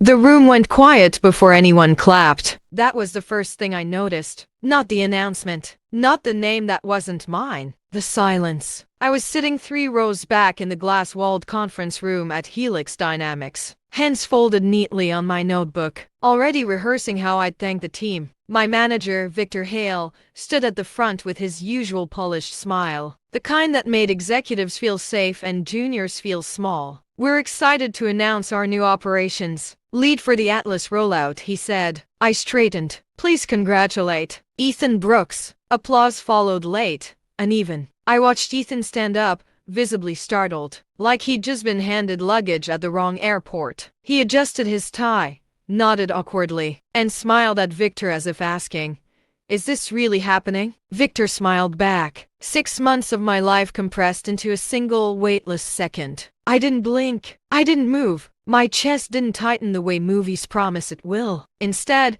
The room went quiet before anyone clapped. That was the first thing I noticed. Not the announcement. Not the name that wasn't mine. The silence. I was sitting 3 rows back in the glass-walled conference room at Helix Dynamics, hands folded neatly on my notebook, already rehearsing how I'd thank the team. My manager, Victor Hale, stood at the front with his usual polished smile, the kind that made executives feel safe and juniors feel small. "We're excited to announce our new operations lead for the Atlas rollout," he said. I straightened. "Please congratulate Ethan Brooks." Applause followed, late, uneven. I watched Ethan stand up, visibly startled, like he'd just been handed luggage at the wrong airport. He adjusted his tie, nodded awkwardly, and smiled at Victor as if asking, "Is this really happening?" Victor smiled back. 6 months of my life compressed into a single weightless second. I didn't blink. I didn't move. My chest didn't tighten the way movies promise it will. Instead,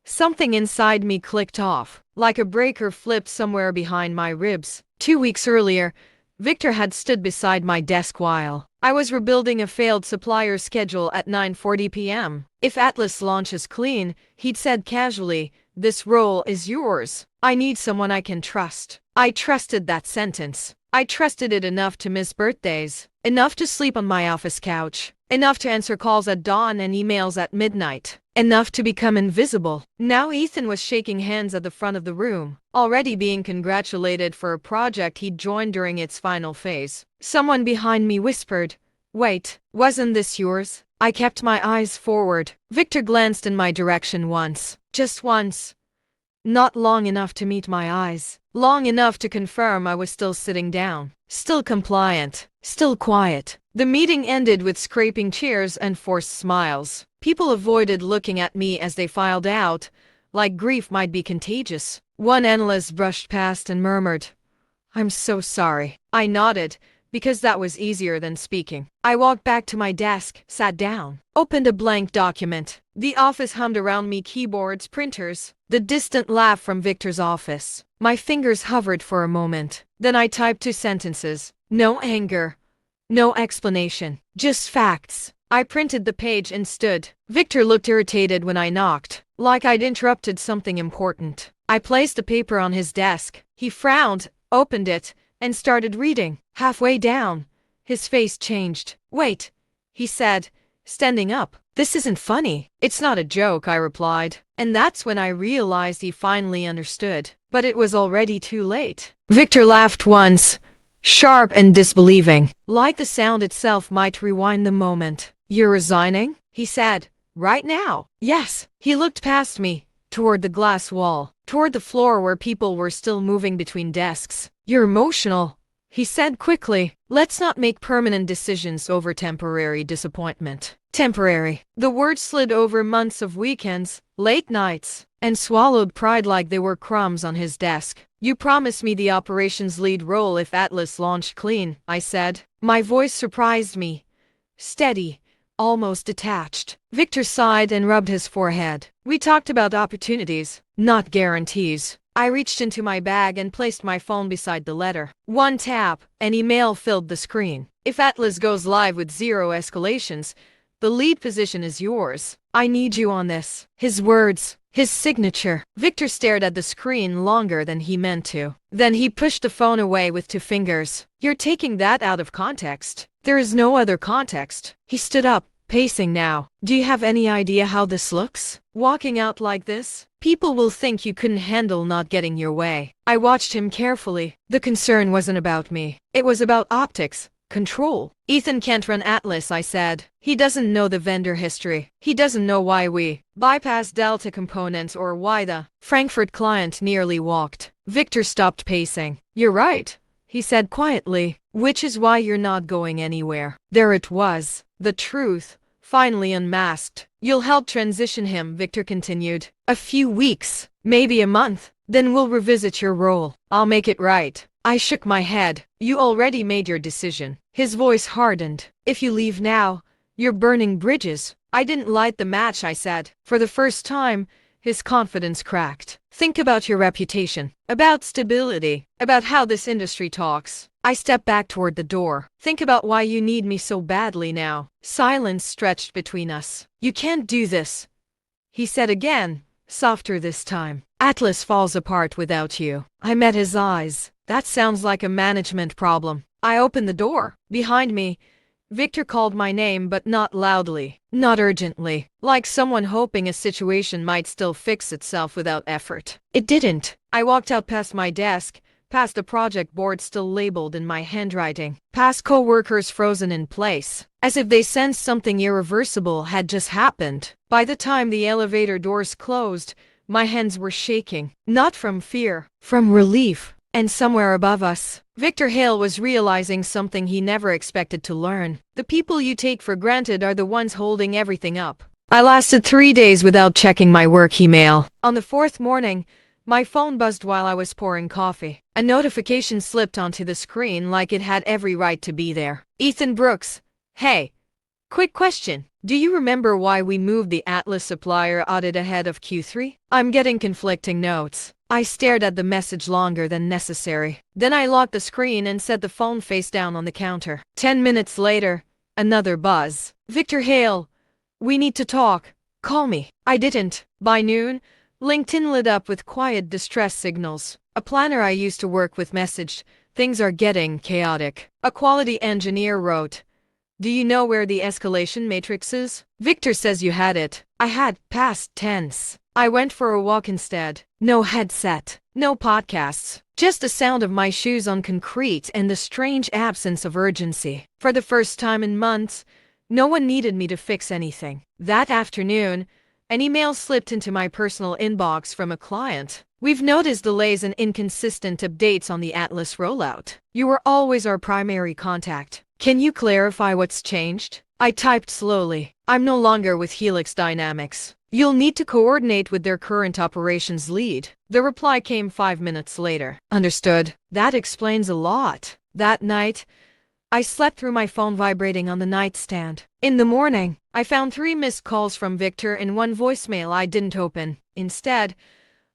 something inside me clicked off, like a breaker flipped somewhere behind my ribs. 2 weeks earlier, Victor had stood beside my desk while I was rebuilding a failed supplier's schedule at 9:40 p.m. "If Atlas launches clean," he'd said casually, "this role is yours. I need someone I can trust." I trusted that sentence. I trusted it enough to miss birthdays, enough to sleep on my office couch, enough to answer calls at dawn and emails at midnight, enough to become invisible. Now Ethan was shaking hands at the front of the room, already being congratulated for a project he'd joined during its final phase. Someone behind me whispered, "Wait, wasn't this yours?" I kept my eyes forward. Victor glanced in my direction once, just once. Not long enough to meet my eyes, long enough to confirm I was still sitting down, still compliant, still quiet. The meeting ended with scraping chairs and forced smiles. People avoided looking at me as they filed out, like grief might be contagious. One analyst brushed past and murmured, "I'm so sorry." I nodded, because that was easier than speaking. I walked back to my desk, sat down, opened a blank document. The office hummed around me, keyboards, printers, the distant laugh from Victor's office. My fingers hovered for a moment. Then I typed 2 sentences. No anger, no explanation, just facts. I printed the page and stood. Victor looked irritated when I knocked, like I'd interrupted something important. I placed the paper on his desk. He frowned, opened it, and started reading. Halfway down, his face changed. "Wait," he said, standing up. "This isn't funny." "It's not a joke," I replied. And that's when I realized he finally understood. But it was already too late. Victor laughed once, sharp and disbelieving, like the sound itself might rewind the moment. "You're resigning?" he said. "Right now?" "Yes." He looked past me, toward the glass wall, toward the floor where people were still moving between desks. "You're emotional," he said quickly. "Let's not make permanent decisions over temporary disappointment." Temporary. The word slid over months of weekends, late nights, and swallowed pride like they were crumbs on his desk. "You promised me the operations lead role if Atlas launched clean," I said. My voice surprised me. Steady, almost detached. Victor sighed and rubbed his forehead. "We talked about opportunities, not guarantees." I reached into my bag and placed my phone beside the letter. One tap, an email filled the screen. "If Atlas goes live with 0 escalations, the lead position is yours. I need you on this." His words, his signature. Victor stared at the screen longer than he meant to. Then he pushed the phone away with 2 fingers. "You're taking that out of context." "There is no other context." He stood up, pacing now. "Do you have any idea how this looks? Walking out like this? People will think you couldn't handle not getting your way." I watched him carefully. The concern wasn't about me. It was about optics, control. "Ethan can't run Atlas," I said. "He doesn't know the vendor history. He doesn't know why we bypassed Delta components or why the Frankfurt client nearly walked." Victor stopped pacing. "You're right," he said quietly, "which is why you're not going anywhere." There it was, the truth, finally unmasked. "You'll help transition him," Victor continued. "A few weeks, maybe a month, then we'll revisit your role. I'll make it right." I shook my head. "You already made your decision." His voice hardened. "If you leave now, you're burning bridges." "I didn't light the match," I said. For the first time, his confidence cracked. "Think about your reputation, about stability, about how this industry talks. I stepped back toward the door. Think about why you need me so badly now. Silence stretched between us. You can't do this, he said again, softer this time. Atlas falls apart without you. I met his eyes. That sounds like a management problem. I opened the door. Behind me, Victor called my name, but not loudly, not urgently, like someone hoping a situation might still fix itself without effort. It didn't. I walked out past my desk, past the project board still labeled in my handwriting, past co-workers frozen in place, as if they sensed something irreversible had just happened. By the time the elevator doors closed, my hands were shaking, not from fear, from relief. And somewhere above us, Victor Hale was realizing something he never expected to learn. The people you take for granted are the ones holding everything up. I lasted 3 days without checking my work email. On the fourth morning, my phone buzzed while I was pouring coffee. A notification slipped onto the screen like it had every right to be there. Ethan Brooks. Hey. Quick question. Do you remember why we moved the Atlas supplier audit ahead of Q3? I'm getting conflicting notes. I stared at the message longer than necessary. Then I locked the screen and set the phone face down on the counter. 10 minutes later, another buzz. Victor Hale. We need to talk. Call me. I didn't. By noon, LinkedIn lit up with quiet distress signals. A planner I used to work with messaged, things are getting chaotic. A quality engineer wrote, do you know where the escalation matrix is? Victor says you had it. I had, past tense. I went for a walk instead. No headset, no podcasts, just the sound of my shoes on concrete and the strange absence of urgency. For the first time in months, no one needed me to fix anything. That afternoon, an email slipped into my personal inbox from a client. We've noticed delays and inconsistent updates on the Atlas rollout. You were always our primary contact. Can you clarify what's changed? I typed slowly. I'm no longer with Helix Dynamics. You'll need to coordinate with their current operations lead. The reply came 5 minutes later. Understood. That explains a lot. That night, I slept through my phone vibrating on the nightstand. In the morning, I found 3 missed calls from Victor and 1 voicemail I didn't open. Instead,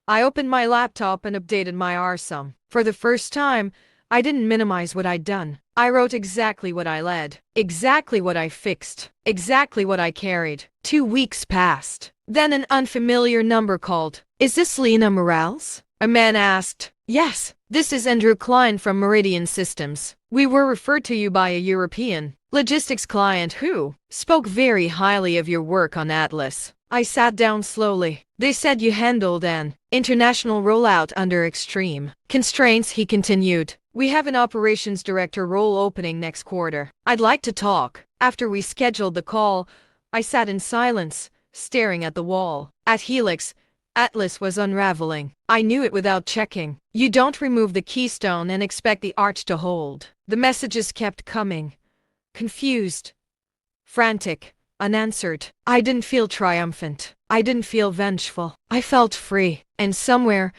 I opened my laptop and updated my RSUM. For the first time, I didn't minimize what I'd done. I wrote exactly what I led, exactly what I fixed, exactly what I carried. 2 weeks passed. Then an unfamiliar number called. Is this Lena Morales? A man asked. Yes, this is Andrew Klein from Meridian Systems. We were referred to you by a European logistics client who spoke very highly of your work on Atlas. I sat down slowly. They said you handled an international rollout under extreme constraints, he continued. We have an operations director role opening next quarter. I'd like to talk. After we scheduled the call, I sat in silence, staring at the wall. At Helix, Atlas was unraveling. I knew it without checking. You don't remove the keystone and expect the arch to hold. The messages kept coming. Confused, frantic, unanswered. I didn't feel triumphant. I didn't feel vengeful. I felt free. And somewhere,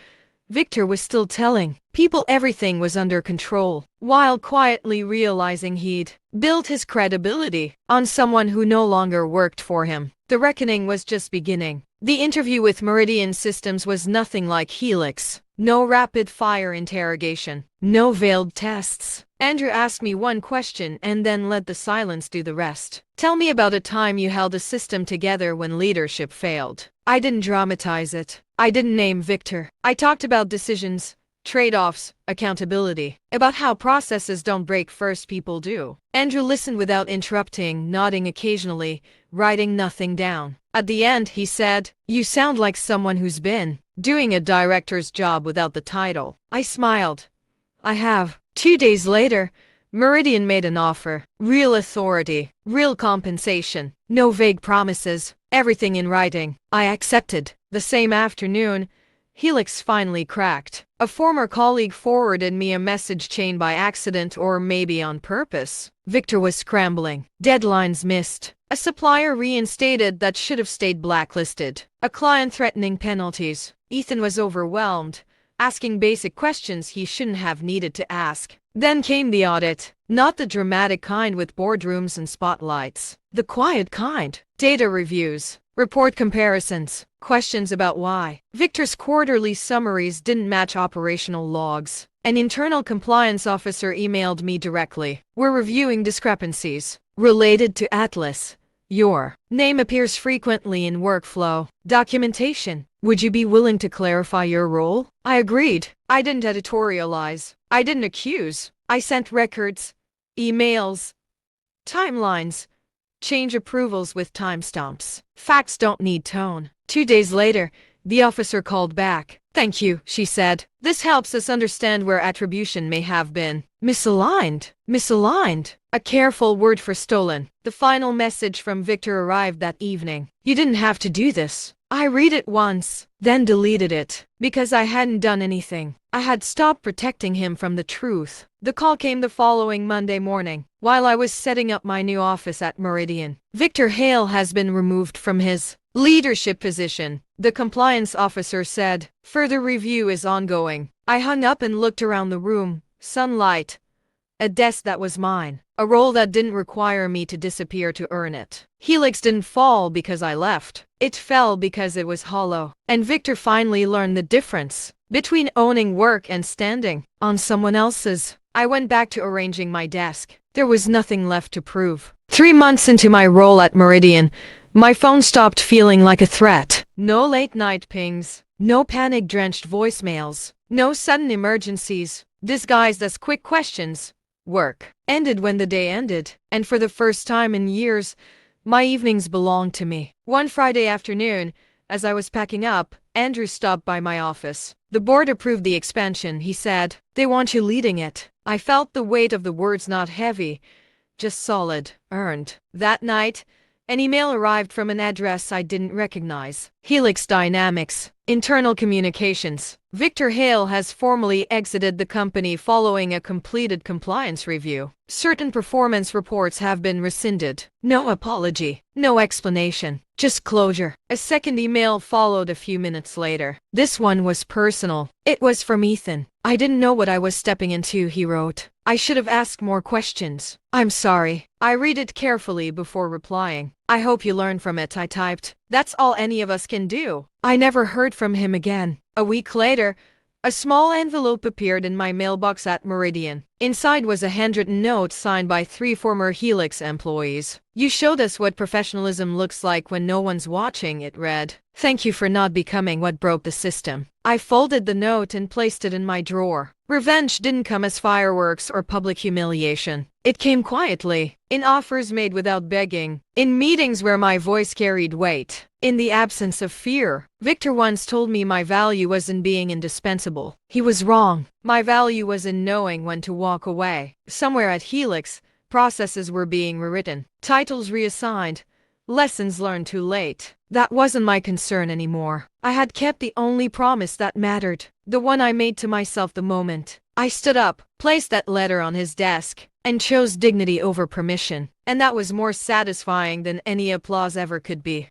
Victor was still telling people everything was under control, while quietly realizing he'd built his credibility on someone who no longer worked for him. The reckoning was just beginning. The interview with Meridian Systems was nothing like Helix. No rapid-fire interrogation. No veiled tests. Andrew asked me one question and then let the silence do the rest. Tell me about a time you held a system together when leadership failed. I didn't dramatize it. I didn't name Victor. I talked about decisions, trade-offs, accountability, about how processes don't break first, people do. Andrew listened without interrupting, nodding occasionally, writing nothing down. At the end, he said, "You sound like someone who's been doing a director's job without the title." I smiled. I have. 2 days later, Meridian made an offer. Real authority, real compensation, no vague promises, everything in writing. I accepted. The same afternoon, Helix finally cracked. A former colleague forwarded me a message chain by accident or maybe on purpose. Victor was scrambling. Deadlines missed. A supplier reinstated that should have stayed blacklisted. A client threatening penalties. Ethan was overwhelmed, asking basic questions he shouldn't have needed to ask. Then came the audit. Not the dramatic kind with boardrooms and spotlights. The quiet kind. Data reviews. Report comparisons. Questions about why. Victor's quarterly summaries didn't match operational logs. An internal compliance officer emailed me directly. We're reviewing discrepancies related to Atlas. Your name appears frequently in workflow documentation. Would you be willing to clarify your role? I agreed. I didn't editorialize. I didn't accuse. I sent records, emails, timelines, change approvals with timestamps. Facts don't need tone. 2 days later, the officer called back. Thank you, she said. This helps us understand where attribution may have been misaligned. Misaligned. A careful word for stolen. The final message from Victor arrived that evening. You didn't have to do this. I read it once, then deleted it, because I hadn't done anything. I had stopped protecting him from the truth. The call came the following Monday morning, while I was setting up my new office at Meridian. Victor Hale has been removed from his leadership position, the compliance officer said. Further review is ongoing. I hung up and looked around the room. Sunlight. A desk that was mine. A role that didn't require me to disappear to earn it. Helix didn't fall because I left. It fell because it was hollow. And Victor finally learned the difference between owning work and standing on someone else's. I went back to arranging my desk. There was nothing left to prove. 3 months into my role at Meridian, my phone stopped feeling like a threat. No late-night pings. No panic-drenched voicemails. No sudden emergencies disguised as quick questions. Work ended when the day ended, and for the first time in years, my evenings belonged to me. One Friday afternoon, as I was packing up, Andrew stopped by my office. The board approved the expansion, he said. They want you leading it. I felt the weight of the words, not heavy, just solid, earned. That night, an email arrived from an address I didn't recognize. Helix Dynamics. Internal communications. Victor Hale has formally exited the company following a completed compliance review. Certain performance reports have been rescinded. No apology. No explanation. Just closure. A second email followed a few minutes later. This one was personal. It was from Ethan. I didn't know what I was stepping into, he wrote. I should have asked more questions. I'm sorry. I read it carefully before replying. I hope you learn from it, I typed. That's all any of us can do. I never heard from him again. A week later, a small envelope appeared in my mailbox at Meridian. Inside was a handwritten note signed by 3 former Helix employees. You showed us what professionalism looks like when no one's watching, it read. Thank you for not becoming what broke the system. I folded the note and placed it in my drawer. Revenge didn't come as fireworks or public humiliation. It came quietly, in offers made without begging, in meetings where my voice carried weight, in the absence of fear. Victor once told me my value was in being indispensable. He was wrong. My value was in knowing when to walk away. Somewhere at Helix, processes were being rewritten, titles reassigned, lessons learned too late. That wasn't my concern anymore. I had kept the only promise that mattered, the one I made to myself the moment I stood up, placed that letter on his desk, and chose dignity over permission. And that was more satisfying than any applause ever could be.